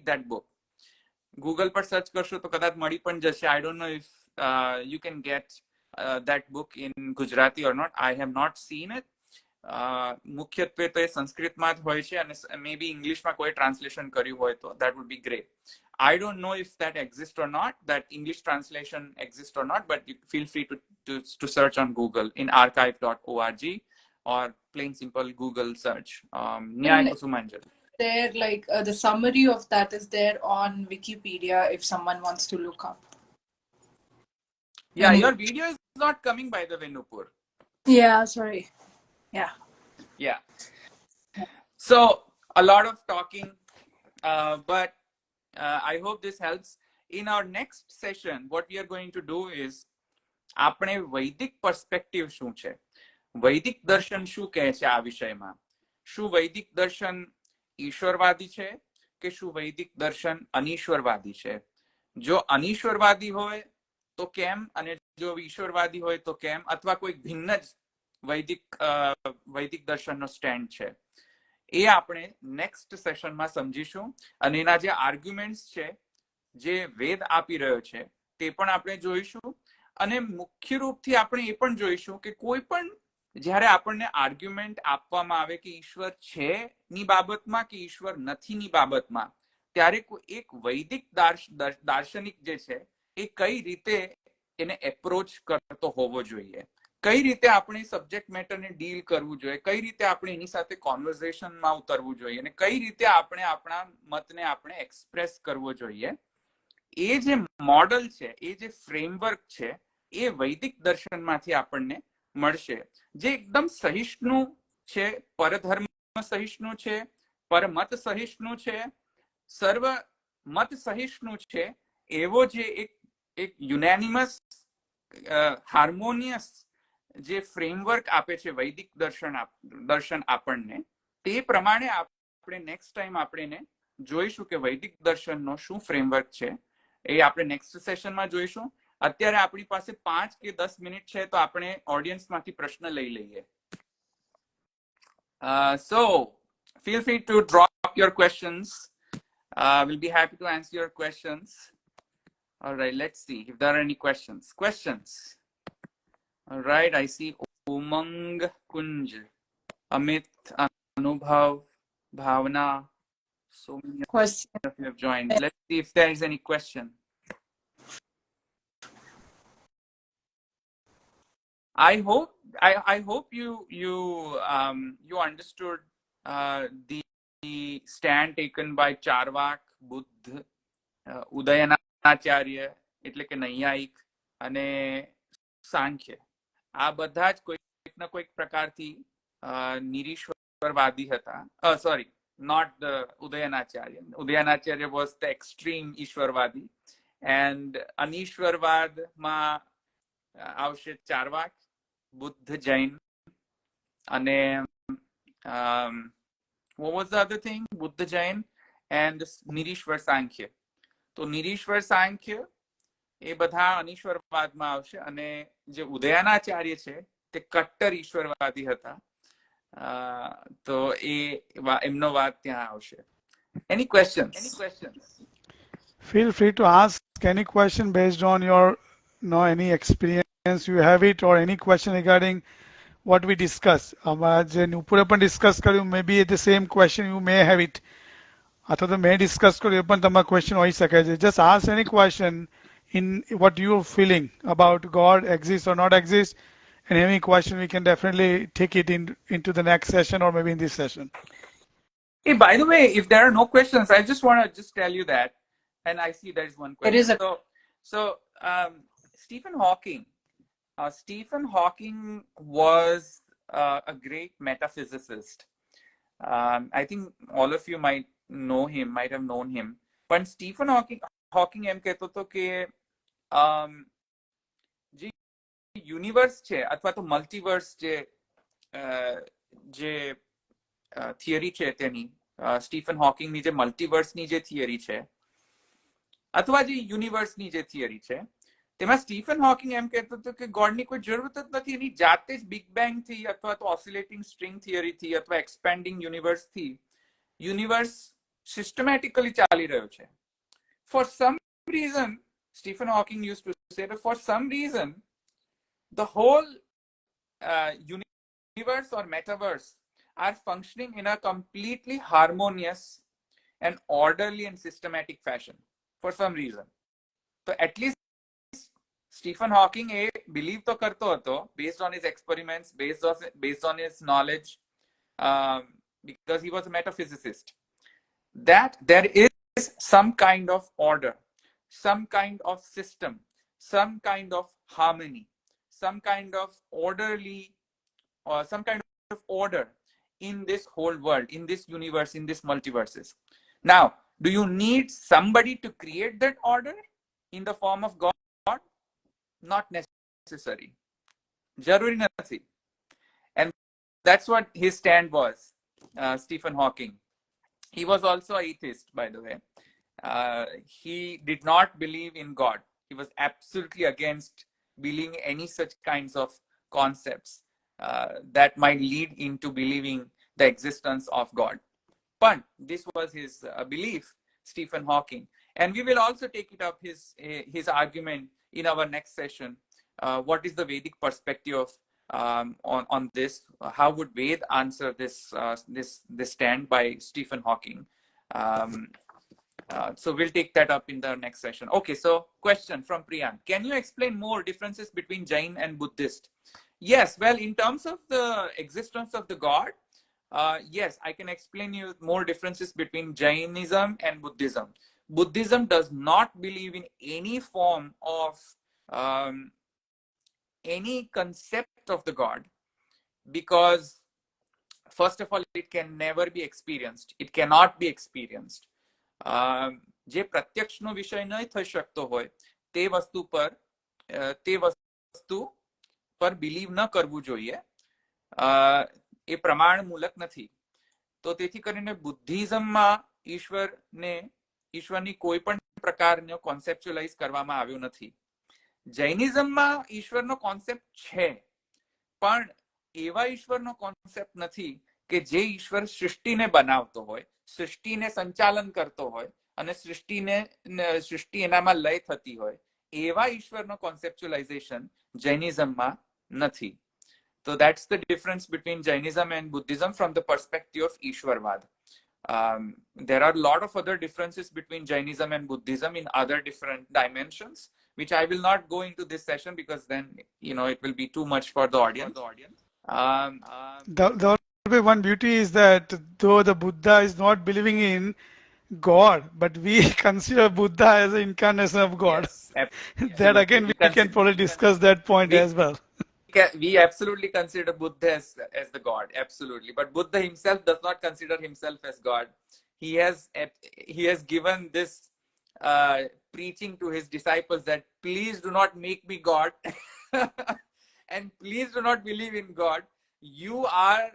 that book. Google પર સર્ચ કરશો તો કદાચ મળી પણ જશે. I don't know if you can get that book in Gujarati or not. I have not seen it. મુખ્યત્વે તો એ સંસ્કૃતમાં જ હોય છે અને મે બી ઇંગ્લિશમાં કોઈ ટ્રાન્સલેશન કર્યું હોય તો that would be great. I don't know if that exists or not, that English translation exists or not, but you feel free to search on Google in archive.org or plain simple Google search. Nyaya Kusumanjali. There, like the summary of that is there on Wikipedia if someone wants to look up. Yeah, your video is not coming by the way, Nupur. Yeah, sorry. Yeah. So a lot of talking, but I hope this helps. In our next session, what we are going to do is આપણે વૈદિક perspective શું છે, વૈદિક દર્શન શું કહે છે આ વિષયમાં. શું વૈદિક દર્શન ઈશ્વરવાદી છે કે શું વૈદિક દર્શન અનીશ્વરવાદી છે? જો અનીશ્વરવાદી હોય તો કેમ, અને જો ઈશ્વરવાદી હોય તો કેમ, અથવા કોઈ ભિન્ન જ વૈદિક દર્શનનો સ્ટેન્ડ છે, એ આપણે નેક્સ્ટ સેશનમાં સમજીશું. અને એના જે આર્ગ્યુમેન્ટ્સ છે, જે વેદ આપી રહ્યો છે, તે પણ આપણે જોઈશું. અને મુખ્ય રૂપથી આપણે એ પણ જોઈશું કે કોઈ પણ જ્યારે આપણને આર્ગ્યુમેન્ટ આપવામાં આવે કે ઈશ્વર છે ની બાબતમાં કે ઈશ્વર નથી ની બાબતમાં, ત્યારે એક વૈદિક દાર્શનિક જે છે એ કઈ રીતે એને એપ્રોચ કરતો હોવો જોઈએ, કઈ રીતે આપણે સબ્જેક્ટ મેટરને ડીલ કરવું જોઈએ, કઈ રીતે આપણે એની સાથે કોન્વર્ઝેશનમાં ઉતરવું જોઈએ, અને કઈ રીતે આપણે આપણા મતને આપણે એક્સપ્રેસ કરવો જોઈએ. એ જે મોડલ છે, એ જે ફ્રેમવર્ક છે, એ વૈદિક દર્શનમાંથી આપણને મળશે, જે એકદમ સહિષ્ણુ છે, પરધર્મ સહિષ્ણુ છે, પરમત સહિષ્ણુ છે, સર્વ મત સહિષ્ણુ છે. એવો જે એક યુનાનિમસ હાર્મોનિયસ જે ફ્રેમવર્ક આપે છે વૈદિક દર્શન આપણને, તે પ્રમાણે આપણે નેક્સ્ટ ટાઈમ આપણે જોઈશું કે વૈદિક દર્શનનો શું ફ્રેમવર્ક છે. એ આપણે નેક્સ્ટ સેશનમાં જોઈશું. અત્યારે આપણી પાસે 5 કે 10 મિનિટ છે, તો આપણે ઓડિયન્સમાંથી પ્રશ્ન લઈ લઈએ. So feel free to drop your questions. We'll be happy to answer your questions. All right, let's see if there are any questions. All right, I see Umang Kunj, Amit, Anubhav, Bhavna, so many of you have joined. Let's see if there is any question. I hope you understood the stand taken by Charvak, Buddha, ઉદયનાચાર્ય એટલે કે નૈયાયિક અને સાંખ્ય. આ બધા જ કોઈક ના કોઈક પ્રકારથી નિરીશ્વરવાદી હતા. Sorry, not the ઉદયનાચાર્ય. ઉદયનાચાર્ય was the extreme ઈશ્વરવાદી, and અનીશ્વરવાદમાં આવશે ચારવાક, બુદ્ધ, જૈન, અને what was the other thing? Buddha, Jain, and નિરીશ્વર સાંખ્ય. તો નિરીશ્વર સાંખ્ય એ બધા અનીશ્વરવાદમાં આવશે, અને જે ઉદયનાચાર્ય છે તે કટ્ટર ઈશ્વરવાદી હતા. તો એમનો વાદ ત્યાં આવશે. Any questions? Feel free to ask any question based on your any experience you have it, or any question regarding what we discuss. જે નુપુરે પણ ડિસ્કસ કર્યું, maybe the same question you may have it, અથવા તો મેં discuss કર્યું એ પણ તમારા question હોઈ શકે છે. Just ask any question in what you are feeling about God exists or not exists, and any question we can definitely take it into the next session or maybe in this session. Hey, by the way, if there are no questions, I just want to tell you that And I see there is one There question. is a So Stephen Hawking. Stephen Hawking was a great metaphysicist. I think all of you might know him, might have known him. But Stephen Hawking એમ કહેતો હતો કે જે universe છે અથવા તો multiverse જે theory છે તેની સ્ટીફન હોકિંગની જે મલ્ટીવર્સની જે થિયરી છે અથવા જે યુનિવર્સની જે થિયરી છે તેમાં સ્ટીફન હોકિંગ એમ કહેતો હતો કે ગોડની કોઈ જરૂરત જ નથી, એની જાતે જ બિગ બેંગ થી અથવા તો ઓસિલેટિંગ સ્ટ્રિંગ થિયરી થી અથવા એક્સપેન્ડિંગ યુનિવર્સ થી યુનિવર્સ સિસ્ટમેટિકલી ચાલી રહ્યો છે. For some reason, Stephen Hawking used to say that for some reason, the whole universe or metaverse are functioning in a completely harmonious and orderly and systematic fashion for some reason. So at least Stephen Hawking believe to karto hato based on his experiments, based on his knowledge, because he was a metaphysicist, that there is some kind of order, some kind of system, some kind of harmony, some kind of orderly or some kind of order in this whole world, in this universe, in this multiverses. Now, do you need somebody to create that order in the form of God? Not necessary. Jaruri nathi. And that's what his stand was, Stephen Hawking. He was also atheist, by the way. He did not believe in God. He was absolutely against believing any such kinds of concepts that might lead into believing the existence of God. But this was his belief, Stephen Hawking. And we will also take it up his argument in our next session. What is the Vedic perspective on this? How would Ved answer this stand by Stephen Hawking? So we'll take that up in the next session. Okay, so question from Priyan. Can you explain more differences between Jain and Buddhist? Yes, well, in terms of the existence of the God, yes, I can explain you more differences between Jainism and Buddhism. Buddhism does not believe in any form of any concept of the God, because first of all, it can never be experienced. It cannot be experienced. જે પ્રત્યક્ષનો વિષય નહીં થઈ શકતો હોય તે વસ્તુ પર believe ન કરવું જોઈએ. એ પ્રમાણમૂલક નથી. તો તેથી કરીને બુદ્ધિઝમમાં ઈશ્વરની કોઈ પણ પ્રકારનો કોન્સેપ્ચ્યુઅલાઇઝ કરવામાં આવ્યો નથી. જૈનિઝમમાં ઈશ્વરનો કોન્સેપ્ટ છે, પણ એવા ઈશ્વરનો કોન્સેપ્ટ નથી કે જે ઈશ્વર સૃષ્ટિને બનાવતો હોય, સૃષ્ટિને સંચાલન કરતો હોય અને સૃષ્ટિ એનામાં લય થતી હોય, એવા ઈશ્વરનો કોન્સેપ્ચ્યુઅલાઇઝેશન જૈનિઝમમાં નથી. So that's the difference between Jainism and Buddhism from the perspective of Ishwarvad. There are a lot of other differences between Jainism and Buddhism in other different dimensions, which I will not go into this session because then, it will be too much for the audience. The one beauty is that though the Buddha is not believing in God, but we consider Buddha as an incarnation of God. Yes, That again, we can probably discuss that point as well. We absolutely consider Buddha as the God, absolutely. But Buddha himself does not consider himself as God. He has given this preaching to his disciples that please do not make me God and please do not believe in God. You are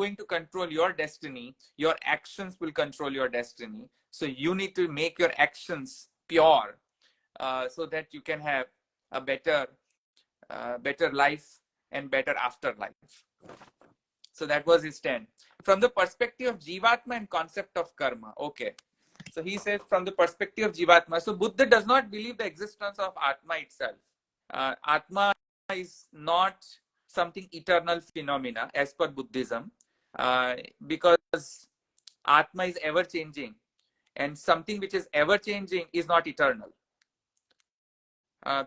going to control your destiny. Your actions will control your destiny. So you need to make your actions pure, so that you can have a better life and better afterlife. So that was his stand. From the perspective of Jivatma and concept of karma. Okay. So he says from the perspective of Jivatma. So Buddha does not believe the existence of Atma itself. Atma is not something eternal phenomena as per Buddhism, because Atma is ever changing, and something which is ever changing is not eternal.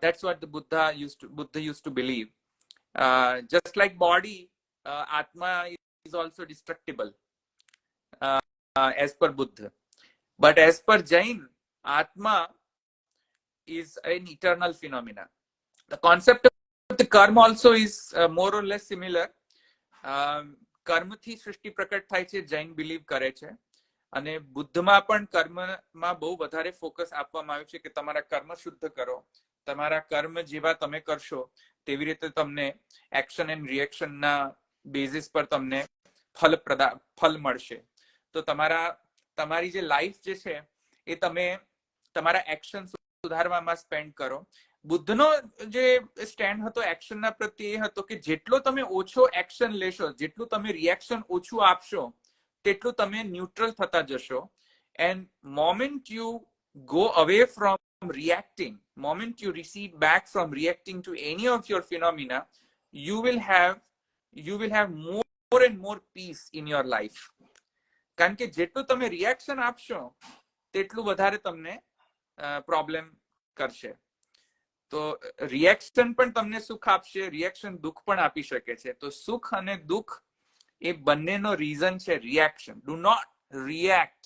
That's what the Buddha used to believe. Just like body, Atma is also destructible. as per Buddha. But as per Jain, Atma is an eternal phenomena. The concept of the karma also is more or less similar. કર્મથી સૃષ્ટિ પ્રકટ થાય છે, Jain believe કરે છે. અને બુદ્ધમાં પણ કર્મમાં બહુ વધારે focus આપવામાં આવ્યું છે કે તમારા કર્મ શુદ્ધ કરો, તમારા કર્મ જેવા તમે કરશો તેવી રીતે તમને એક્શન એન્ડ રિએક્શનના બેઝિસ પર તમને ફલ મળશે. તો તમારી જે લાઈફ જે છે એ તમે તમારા એક્શન સુધારવામાં સ્પેન્ડ કરો. બુદ્ધનો જે સ્ટેન્ડ હતો એક્શનના પ્રત્યે એ હતો કે જેટલો તમે ઓછો એક્શન લેશો, જેટલું તમે રિએક્શન ઓછું આપશો, તેટલું તમે ન્યુટ્રલ થતા જશો. End moment you go away from reacting, moment you recede back from reacting to any of your phenomena, you will have more and more peace in your life. કારણ કે જેટલું તમે રિએક્શન આપશો તેટલું વધારે તમને પ્રોબ્લેમ કરશે. તો રિએક્શન પણ તમને સુખ આપશે, રિએક્શન દુઃખ પણ આપી શકે છે. તો સુખ અને દુઃખ એ બંનેનો રીઝન છે રિએક્શન. Do not react.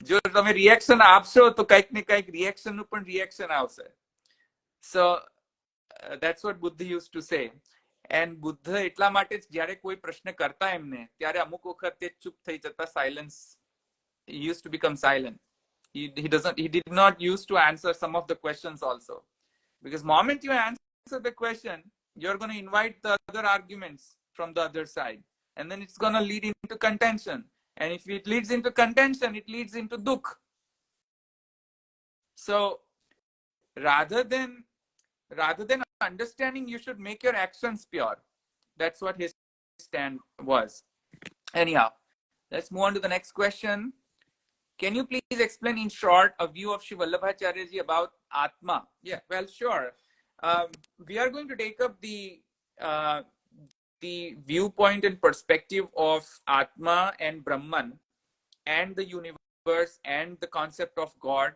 જો તમે રિએક્શન આપશો તો કંઈક ને કંઈક રિએક્શનનું પણ રિએક્શન આવશે. સો that's what Buddha used to say. And Buddha એટલા માટે જ જ્યારે કોઈ પ્રશ્ન કરતા એમને ત્યારે અમુક વખતે ચૂપ થઈ જતા, silence. He used to become silent. He did not used to answer some of the questions also, because moment you answer the question, you're going to invite the other arguments from the other side, and then it's going to lead into contention, and if it leads into contention, it leads into dukh. So rather than understanding, you should make your actions pure. That's what his stand was. Anyhow, let's move on to the next question. Can you please explain in short a view of Sri Vallabhacharya ji about Atma? Yeah, well, sure. We are going to take up the viewpoint and perspective of Atma and Brahman and the universe and the concept of God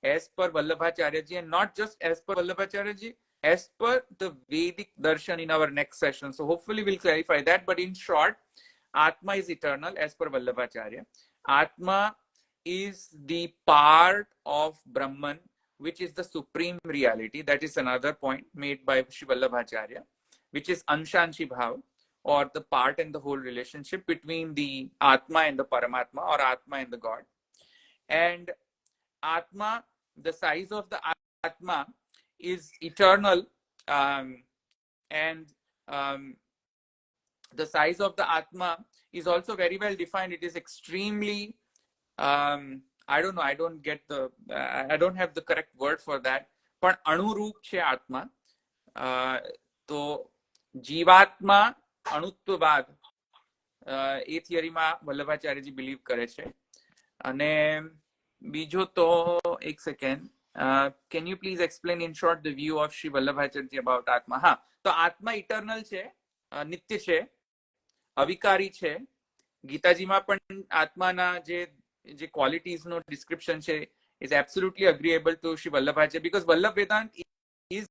as per Vallabhacharya ji, and not just as per Vallabhacharya ji, as per the Vedic darshan in our next session. So hopefully we'll clarify that. But in short, Atma is eternal as per Vallabhacharya. Atma is the part of Brahman, which is the supreme reality. That is another point made by Sri Vallabhacharya, which is Anshanshi Bhav, or the part and the whole relationship between the Atma and the Paramatma, or Atma and the God. And Atma, the size of the Atma is eternal, and the size of the Atma is also very well defined. It is extremely I don't know, I don't have the correct word for that, પણ અણુરૂપ છે આત્મા. તો જીવાત્મા અણુત્વવાદ એ થિયરીમાં Vallabhacharyaji believe કરે છે. અને બીજો તો એક second, can you please explain in short the view of Sri Vallabhacharya about Atma? હા, તો આત્મા ઇટર્નલ છે, નિત્ય છે, અવિકારી છે. ગીતાજીમાં પણ આત્માના જે qualities no description છે is absolutely agreeable to Sri Vallabhacharya, because Vallabh Vedant is